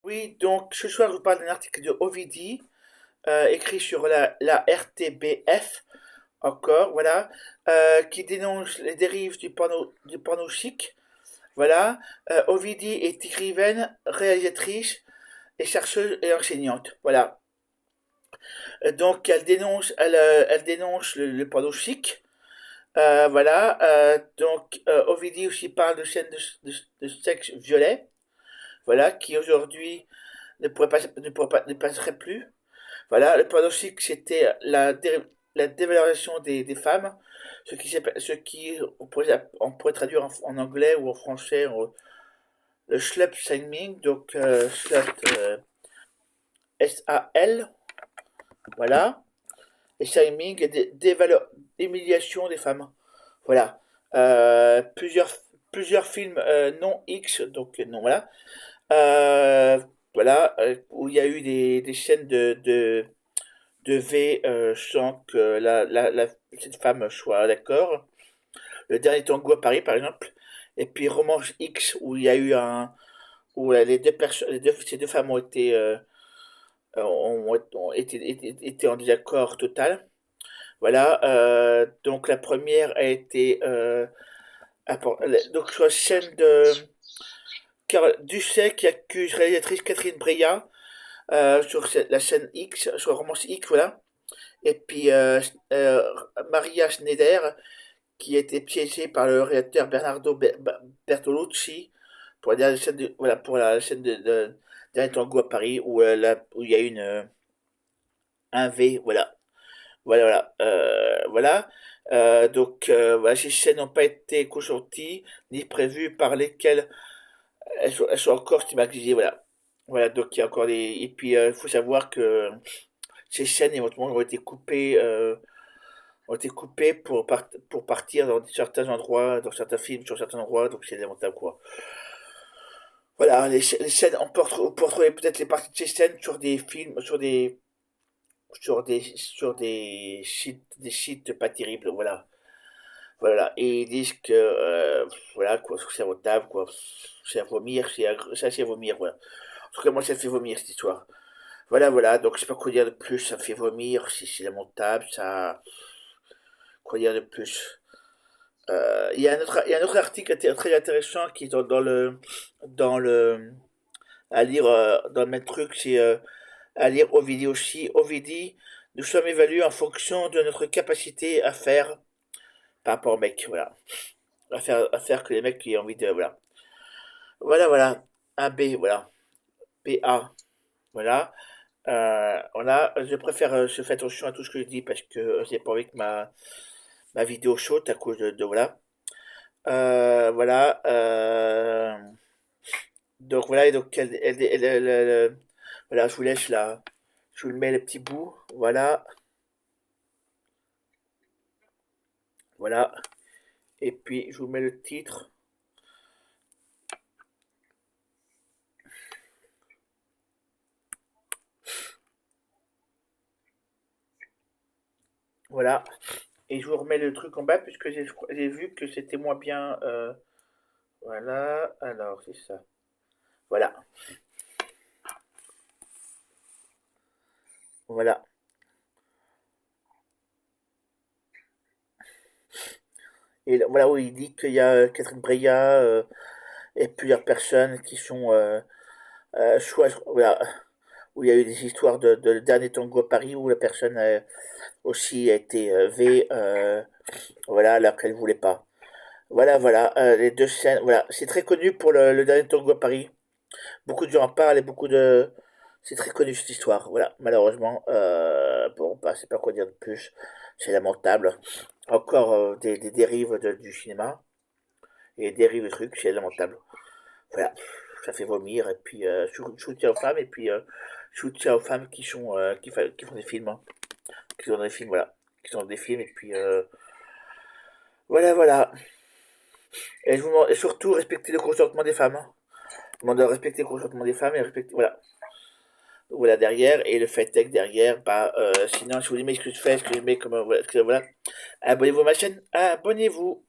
Oui, donc ce soir je vous parle d'un article de Ovidie, écrit sur la RTBF, encore, voilà, qui dénonce les dérives du porno chic. Voilà, Ovidie est écrivaine, réalisatrice et chercheuse et enseignante. Voilà. Donc elle dénonce le porno chic. Voilà, donc Ovidie aussi parle de scènes de sexe violet. Voilà, qui aujourd'hui ne passerait plus. Voilà, le pronostic, c'était la dévalorisation des femmes, ce qui on pourrait traduire en anglais ou en français le slut shaming, donc slut S-A-L, voilà, et shaming, humiliation des femmes. Voilà. Euh, plusieurs, plusieurs films non X, donc non, voilà. Euh, voilà, où il y a eu des scènes de V sans que cette femme soit d'accord. Le dernier tango à Paris, par exemple. Et puis Romance X, où il y a eu où ces deux femmes été en désaccord total. Voilà, donc la première a été donc sur la scène de Ducet qui accuse réalisatrice Catherine Breillat sur la scène X, sur Romance X, voilà. Et puis Maria Schneider, qui a été piégée par le réalisateur Bertolucci pour la scène voilà, pour la scène de Dernier Tango à Paris où il y a un V, voilà. Voilà, voilà. Voilà. Donc, voilà, ces scènes n'ont pas été consenties ni prévues par lesquelles elles sont encore stigmatisées, voilà. Voilà, donc il y a encore des. Et puis, il faut savoir que ces scènes éventuellement ont été coupées pour partir dans certains endroits, dans certains films, sur certains endroits, donc c'est lamentable quoi. Voilà, les scènes, on peut retrouver peut-être les parties de ces scènes sur des films, sur des sites pas terribles, voilà. Voilà, et ils disent que, voilà, quoi, c'est retable, quoi, c'est à vomir, c'est à vomir, voilà. En tout cas, moi, ça me fait vomir, cette histoire. Voilà, voilà, donc je sais pas quoi dire de plus, ça me fait vomir, c'est lamentable, ça, quoi dire de plus. Il y a un autre article très intéressant qui est dans le, à lire dans le même truc, c'est à lire Ovidie aussi. Ovidie, nous sommes évalués en fonction de notre capacité à faire par rapport aux mecs, voilà. À faire que les mecs qui ont envie de, voilà. Voilà, voilà. Un B, voilà. BA, voilà. Voilà, je préfère, je fais attention à tout ce que je dis parce que j'ai pas envie que ma vidéo saute à cause voilà. Voilà. Donc voilà, et donc voilà, je vous laisse là. Je vous le mets les petits bouts. Voilà, voilà. Et puis je vous mets le titre. Voilà. Et je vous remets le truc en bas puisque j'ai vu que c'était moins bien. Voilà. Alors c'est ça. Voilà. Voilà. Et voilà où il dit qu'il y a Catherine Breillat et plusieurs personnes qui sont soit voilà, où il y a eu des histoires de le dernier tango à Paris où la personne aussi a été V, voilà, alors qu'elle voulait pas. Voilà, voilà, les deux scènes, voilà, c'est très connu pour le dernier tango à Paris. Beaucoup de gens en parlent et c'est très connu cette histoire. Voilà, malheureusement, bon, bah, c'est pas quoi dire de plus. C'est lamentable. Encore des dérives du cinéma et des dérives de trucs, c'est lamentable. Voilà, ça fait vomir et puis soutien aux femmes et puis soutien aux femmes qui font des films, hein, qui sont dans des films, voilà, qui sont dans des films et puis voilà, voilà. Et je vous demande, et surtout respecter le consentement des femmes, hein. Je vous demande de respecter le consentement des femmes et respecter, voilà. Voilà derrière et le fait est que derrière bah sinon si vous aimez ce que je fais ce que je mets comme voilà, abonnez-vous à ma chaîne, abonnez-vous